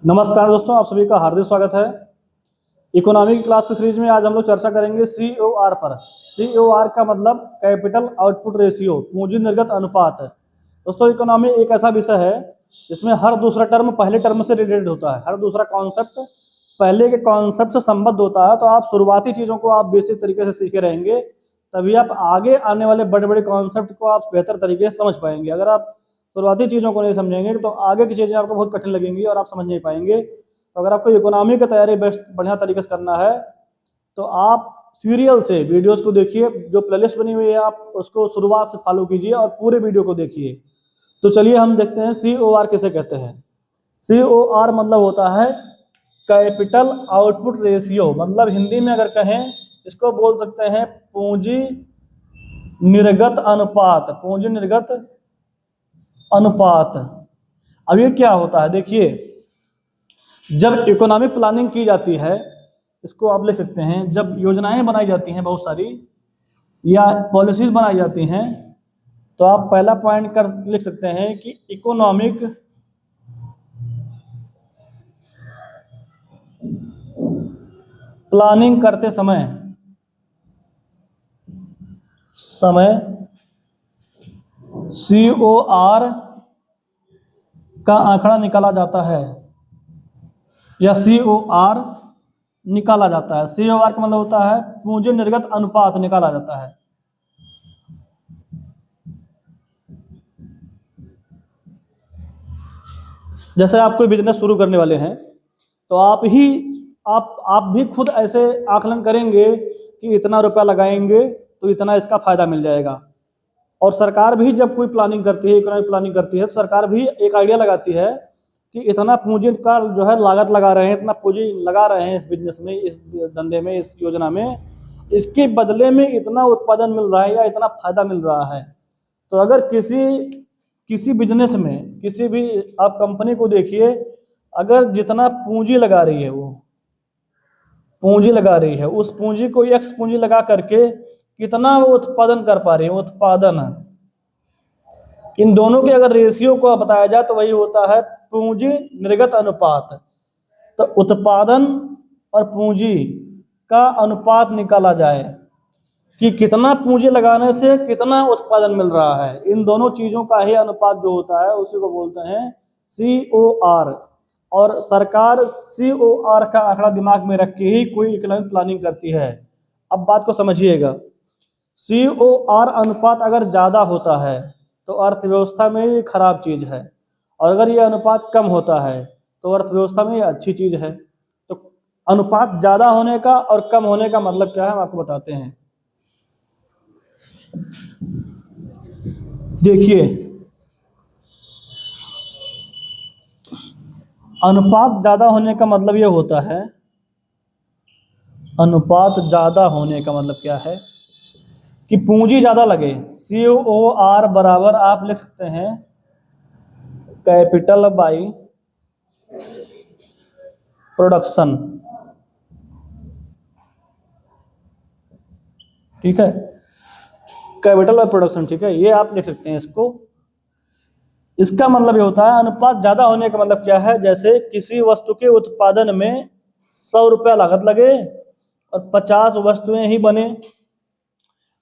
नमस्कार दोस्तों, आप सभी का हार्दिक स्वागत है। इकोनॉमी की क्लास की सीरीज में आज हम लोग चर्चा करेंगे COR पर। COR का मतलब कैपिटल आउटपुट रेशियो, पूंजी निर्गत अनुपात है। दोस्तों, इकोनॉमी एक ऐसा विषय है जिसमें हर दूसरा टर्म पहले टर्म से रिलेटेड होता है, हर दूसरा कॉन्सेप्ट पहले के कॉन्सेप्ट से संबद्ध होता है। तो आप शुरुआती चीज़ों को आप बेसिक तरीके से सीखे रहेंगे, तभी आप आगे आने वाले बड़े बड़े कॉन्सेप्ट को आप बेहतर तरीके से समझ पाएंगे। अगर आप शुरुआती चीज़ों को नहीं समझेंगे तो आगे की चीज़ें आपको बहुत कठिन लगेंगी और आप समझ नहीं पाएंगे। तो अगर आपको इकोनॉमी की तैयारी बेस्ट बढ़िया तरीके से करना है तो आप सीरियल से वीडियोस को देखिए, जो प्लेलिस्ट बनी हुई है आप उसको शुरुआत से फॉलो कीजिए और पूरे वीडियो को देखिए। तो चलिए हम देखते हैं COR किसे कहते हैं। COR मतलब होता है कैपिटल आउटपुट रेशियो, मतलब हिंदी में अगर कहें इसको बोल सकते हैं पूंजी निर्गत अनुपात। पूंजी निर्गत अनुपात। अब ये क्या होता है, देखिए, जब इकोनॉमिक प्लानिंग की जाती है, इसको आप लिख सकते हैं, जब योजनाएं बनाई जाती हैं बहुत सारी या पॉलिसीज बनाई जाती हैं, तो आप पहला पॉइंट कर लिख सकते हैं कि इकोनॉमिक प्लानिंग करते समय COR का आंकड़ा निकाला जाता है या COR निकाला जाता है। COR का मतलब होता है पूंजी निर्गत अनुपात निकाला जाता है। जैसे आप कोई बिजनेस शुरू करने वाले हैं तो आप भी खुद ऐसे आकलन करेंगे कि इतना रुपया लगाएंगे तो इतना इसका फायदा मिल जाएगा। और सरकार भी जब कोई प्लानिंग करती है, इकोनॉमिक प्लानिंग करती है, तो सरकार भी एक आइडिया लगाती है कि इतना पूंजी का जो है लागत लगा रहे हैं, इतना पूंजी लगा रहे हैं इस बिजनेस में, इस धंधे में, इस योजना में, इसके बदले में इतना उत्पादन मिल रहा है या इतना फायदा मिल रहा है। तो अगर किसी बिजनेस में, किसी भी आप कंपनी को देखिए, अगर जितना पूंजी लगा रही है, वो पूंजी लगा रही है, उस पूंजी को X पूंजी लगा करके कितना वो उत्पादन कर पा रही है, उत्पादन, इन दोनों के अगर रेशियो को बताया जाए तो वही होता है पूंजी निर्गत अनुपात। तो उत्पादन और पूंजी का अनुपात निकाला जाए कि कितना पूंजी लगाने से कितना उत्पादन मिल रहा है, इन दोनों चीजों का ही अनुपात जो होता है उसी को बोलते हैं COR। और सरकार COR का आंकड़ा दिमाग में रख के ही कोई इकोनॉमिक प्लानिंग करती है। अब बात को समझिएगा, COR अनुपात अगर ज्यादा होता है तो अर्थव्यवस्था में ये खराब चीज है, और अगर ये अनुपात कम होता है तो अर्थव्यवस्था में ये अच्छी चीज है। तो अनुपात ज्यादा होने का और कम होने का मतलब क्या है, हम आपको बताते हैं। देखिए, अनुपात ज्यादा होने का मतलब ये होता है, अनुपात ज्यादा होने का मतलब क्या है कि पूंजी ज्यादा लगे। COR बराबर आप लिख सकते हैं कैपिटल बाई प्रोडक्शन। ठीक है, कैपिटल बाई प्रोडक्शन, ठीक है, ये आप लिख सकते हैं इसको। इसका मतलब ये होता है अनुपात ज्यादा होने का मतलब क्या है, जैसे किसी वस्तु के उत्पादन में 100 रुपया लागत लगे और 50 वस्तुएं ही बने,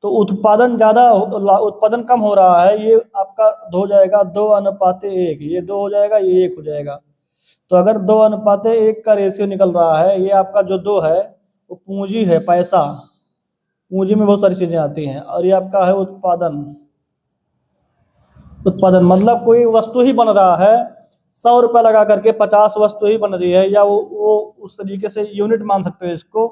तो उत्पादन कम हो रहा है, ये आपका हो जाएगा 2:1, ये 2 हो जाएगा, ये 1 हो जाएगा। तो अगर 2:1 का रेशियो निकल रहा है, ये आपका जो 2 है वो पूंजी है, पैसा, पूंजी में बहुत सारी चीजें आती हैं, और ये आपका है उत्पादन। उत्पादन मतलब कोई वस्तु ही बन रहा है, 100 रुपया लगा करके 50 वस्तु ही बन रही है, या वो उस तरीके से यूनिट मान सकते हो इसको।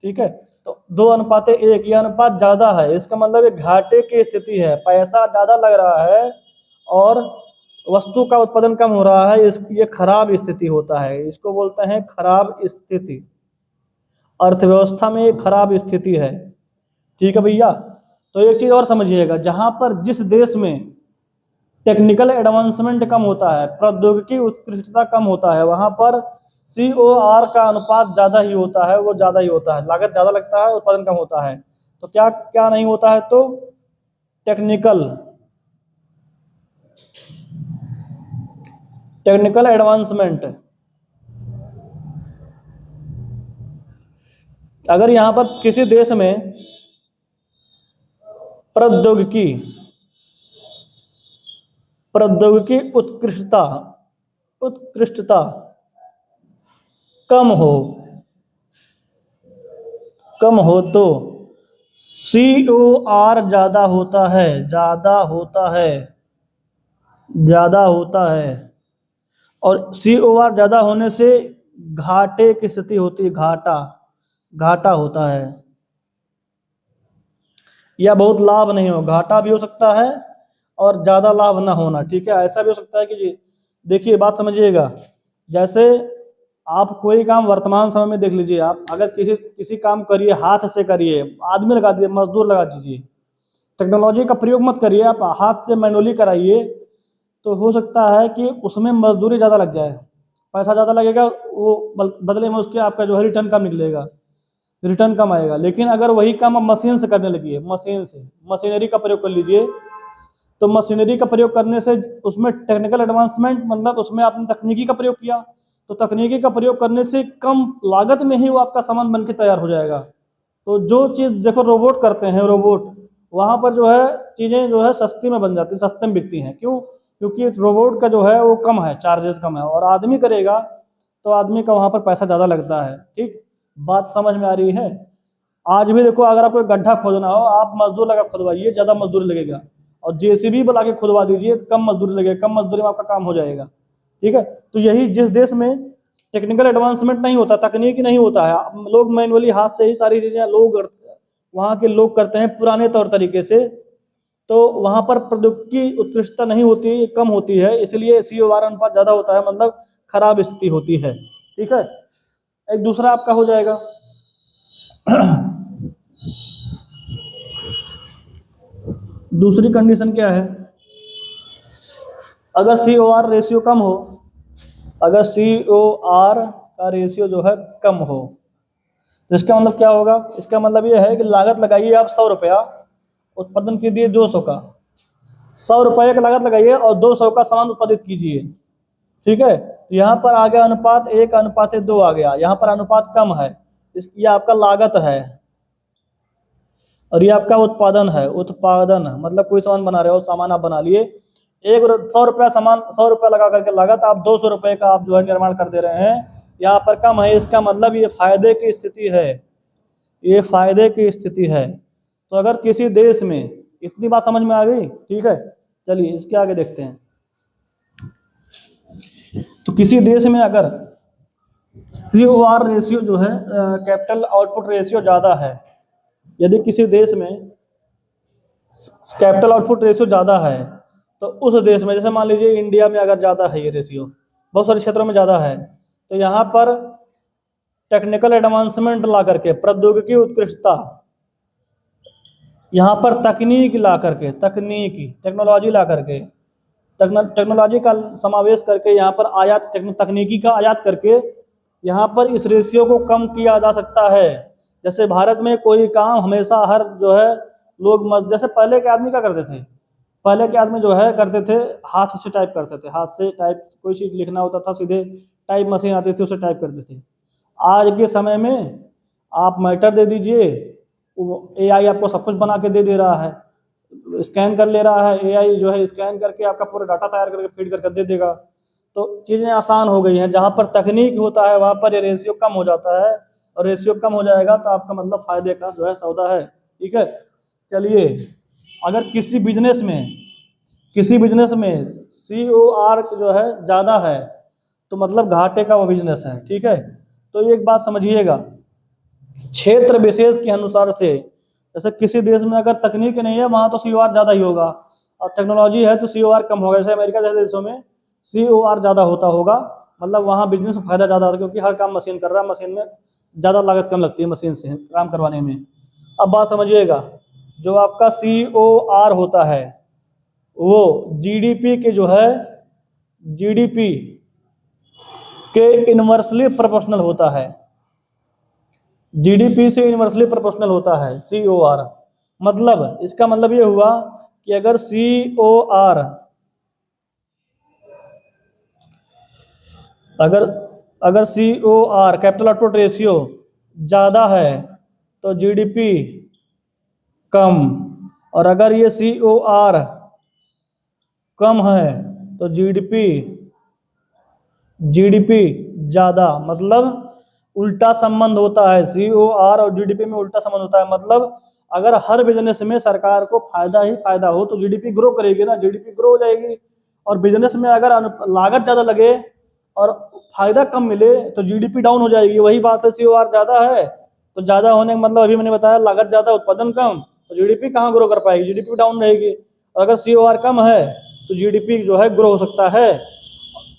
ठीक है, तो 2:1, यह अनुपात ज्यादा है, इसका मतलब ये घाटे की स्थिति है, पैसा ज्यादा लग रहा है और वस्तु का उत्पादन कम हो रहा है, ये खराब स्थिति होता है, इसको बोलते हैं खराब स्थिति। अर्थव्यवस्था में एक खराब स्थिति है। ठीक है भैया, तो एक चीज और समझिएगा, जहां पर जिस देश में टेक्निकल एडवांसमेंट कम होता है, प्रौद्योगिकी उत्कृष्टता कम होता है, वहां पर COR का अनुपात ज्यादा ही होता है, वो ज्यादा ही होता है, लागत ज्यादा लगता है, उत्पादन कम होता है। तो क्या क्या नहीं होता है, तो टेक्निकल एडवांसमेंट, अगर यहाँ पर किसी देश में प्रौद्योगिकी प्रौद्योगिकी उत्कृष्टता उत्कृष्टता कम हो तो COR ज़्यादा होता है, ज़्यादा होता है। और COR ज़्यादा होने से घाटे की स्थिति होती है, घाटा होता है, या बहुत लाभ नहीं हो, घाटा भी हो सकता है और ज़्यादा लाभ ना होना। ठीक है, ऐसा भी हो सकता है कि देखिए बात समझिएगा, जैसे आप कोई काम वर्तमान समय में देख लीजिए, आप अगर किसी काम करिए, हाथ से करिए, आदमी लगा दीजिए, मजदूर लगा दीजिए, टेक्नोलॉजी का प्रयोग मत करिए, आप हाथ से मैनुअली कराइए, तो हो सकता है कि उसमें मजदूरी ज़्यादा लग जाए, पैसा ज़्यादा लगेगा, वो बदले में उसके आपका जो है रिटर्न कम निकलेगा, रिटर्न कम आएगा। लेकिन अगर वही काम आप मशीन से करने लगिए, मशीनरी का प्रयोग कर लीजिए, तो मशीनरी का प्रयोग करने से उसमें टेक्निकल एडवांसमेंट, मतलब उसमें आपने तकनीकी का प्रयोग किया, तो तकनीकी का प्रयोग करने से कम लागत में ही वो आपका सामान बन के तैयार हो जाएगा। तो जो चीज़ देखो रोबोट करते हैं, रोबोट वहाँ पर जो है चीज़ें जो है सस्ती में बन जाती, सस्ते में बिकती हैं। क्यों? क्योंकि रोबोट का जो है वो कम है, चार्जेस कम है, और आदमी करेगा तो आदमी का वहाँ पर पैसा ज़्यादा लगता है। ठीक, बात समझ में आ रही है? आज भी देखो, अगर आपको गड्ढा खोदना हो, आप मजदूर लगा खुदवाइए, ज़्यादा मजदूरी लगेगा, और JCB बुला के खुदवा दीजिए, कम मजदूरी लगेगा, कम मजदूरी में आपका काम हो जाएगा। ठीक है, तो यही जिस देश में टेक्निकल एडवांसमेंट नहीं होता, तकनीकी नहीं होता है, लोग मैनुअली हाथ से ही सारी चीज़ें वहाँ के लोग करते हैं पुराने तौर तरीके से, तो वहाँ पर प्रौद्योगिकी उत्कृष्टता नहीं होती, कम होती है, इसलिए COR अनुपात ज़्यादा होता है, मतलब खराब स्थिति होती है। ठीक है, एक दूसरा आपका हो जाएगा दूसरी कंडीशन क्या है? अगर COR रेशियो कम हो, अगर COR का रेशियो जो है कम हो, तो इसका मतलब क्या होगा? इसका मतलब ये है कि लागत लगाइए आप 100 रुपया, उत्पादन कीजिए 200 का, 100 रुपये का लागत लगाइए और 200 का सामान उत्पादित कीजिए। ठीक है, तो यहाँ पर आ गया अनुपात 1:2 आ गया, यहाँ पर अनुपात कम है, ये आपका लागत है, और ये आपका उत्पादन है। उत्पादन मतलब कोई सामान बना रहे हो, सामान आप बना लिए, 100 रुपया सामान, 100 रुपया लगा करके लागत, आप 200 रुपये का आप जो है निर्माण कर दे रहे हैं, यहाँ पर कम है, इसका मतलब ये फायदे की स्थिति है, ये फायदे की स्थिति है। तो अगर किसी देश में, इतनी बात समझ में आ गई? ठीक है, चलिए इसके आगे देखते हैं। तो किसी देश में अगर COR रेशियो जो है, कैपिटल आउटपुट रेशियो ज़्यादा है, यदि किसी देश में कैपिटल आउटपुट रेशियो ज़्यादा है, तो उस देश में, जैसे मान लीजिए इंडिया में अगर ज़्यादा है ये रेशियो, बहुत सारे क्षेत्रों में ज़्यादा है, तो यहाँ पर टेक्निकल एडवांसमेंट ला करके, प्रौद्योगिकी उत्कृष्टता, यहाँ पर तकनीक ला करके, टेक्नोलॉजी ला करके, टेक्नोलॉजी का समावेश करके, यहाँ पर आयात, तकनीकी का आयात करके, यहाँ पर इस रेशियो को कम किया जा सकता है। जैसे भारत में कोई काम हमेशा हर जो है लोग, जैसे पहले के आदमी क्या करते थे, पहले के आदमी जो है करते थे, हाथ से टाइप करते थे, हाथ से टाइप, कोई चीज़ लिखना होता था सीधे टाइप मशीन आती थी, उससे टाइप करते थे। आज के समय में आप मैटर दे दीजिए, AI आपको सब कुछ बना के दे रहा है, स्कैन कर ले रहा है, AI जो है स्कैन करके आपका पूरा डाटा तैयार करके फीड करके दे देगा। तो चीज़ें आसान हो गई हैं, जहाँ पर तकनीक होता है वहाँ पर ये रेशियो कम हो जाता है, और रेशियो कम हो जाएगा तो आपका मतलब फायदे का जो है सौदा है। ठीक है, चलिए, अगर किसी बिजनेस में COR जो है ज़्यादा है, तो मतलब घाटे का वो बिजनेस है। ठीक है, तो एक बात समझिएगा, क्षेत्र विशेष के अनुसार से, जैसे किसी देश में अगर तकनीक नहीं है, वहाँ तो COR ज़्यादा ही होगा, और टेक्नोलॉजी है तो COR कम होगा। जैसे अमेरिका जैसे देशों में COR ज़्यादा होगा, मतलब वहाँ बिजनेस में फायदा ज़्यादा होता है, क्योंकि हर काम मशीन कर रहा है, मशीन में ज़्यादा लागत कम लगती है मशीन से काम करवाने में। अब बात समझिएगा, जो आपका COR होता है वो GDP के जो है, GDP के इनवर्सली प्रोपोर्शनल होता है, GDP से इनवर्सली प्रोपोर्शनल होता है COR। मतलब इसका मतलब ये हुआ कि अगर COR, अगर COR कैपिटल आउटपुट रेशियो ज़्यादा है, तो जीडीपी कम, और अगर ये COR कम है तो जीडीपी ज़्यादा। मतलब उल्टा संबंध होता है, COR और जीडीपी में उल्टा संबंध होता है। मतलब अगर हर बिजनेस में सरकार को फायदा ही फायदा हो तो जीडीपी ग्रो करेगी ना, जीडीपी ग्रो हो जाएगी। और बिजनेस में अगर लागत ज़्यादा लगे और फायदा कम मिले तो जीडीपी डाउन हो जाएगी। वही बात है, COR ज़्यादा है तो ज़्यादा होने का मतलब अभी मैंने बताया, लागत ज़्यादा उत्पादन कम, तो जीडीपी कहाँ ग्रो कर पाएगी, जीडीपी डाउन रहेगी। और अगर COR कम है तो जीडीपी जो है ग्रो हो सकता है।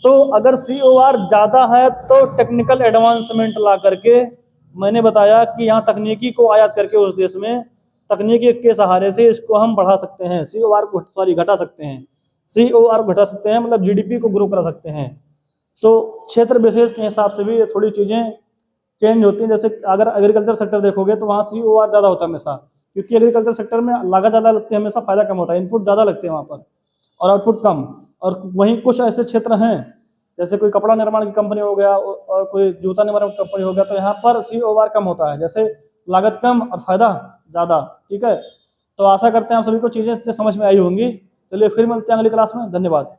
तो अगर COR ज़्यादा है तो टेक्निकल एडवांसमेंट ला करके, मैंने बताया कि यहाँ तकनीकी को आयात करके उस देश में तकनीकी के सहारे से इसको हम बढ़ा सकते हैं, COR को घटा सकते हैं, COR घटा सकते हैं, मतलब जीडीपी को ग्रो करा सकते हैं। तो क्षेत्र विशेष के हिसाब से भी थोड़ी चीज़ें चेंज होती हैं। जैसे अगर एग्रीकल्चर सेक्टर देखोगे तो वहाँ COR ज़्यादा होता है हमेशा, क्योंकि एग्रीकल्चर सेक्टर में लागत ज़्यादा लगती है, हमेशा फायदा कम होता है, इनपुट ज़्यादा लगते हैं वहाँ पर और आउटपुट कम। और वहीं कुछ ऐसे क्षेत्र हैं जैसे कोई कपड़ा निर्माण की कंपनी हो गया और कोई जूता निर्माण की कंपनी हो गया, तो यहाँ पर COR कम होता है, जैसे लागत कम और फायदा ज़्यादा। ठीक है, तो आशा करते हैं आप सभी को चीज़ें समझ में आई होंगी। चलिए फिर मिलते हैं अगली क्लास में, धन्यवाद।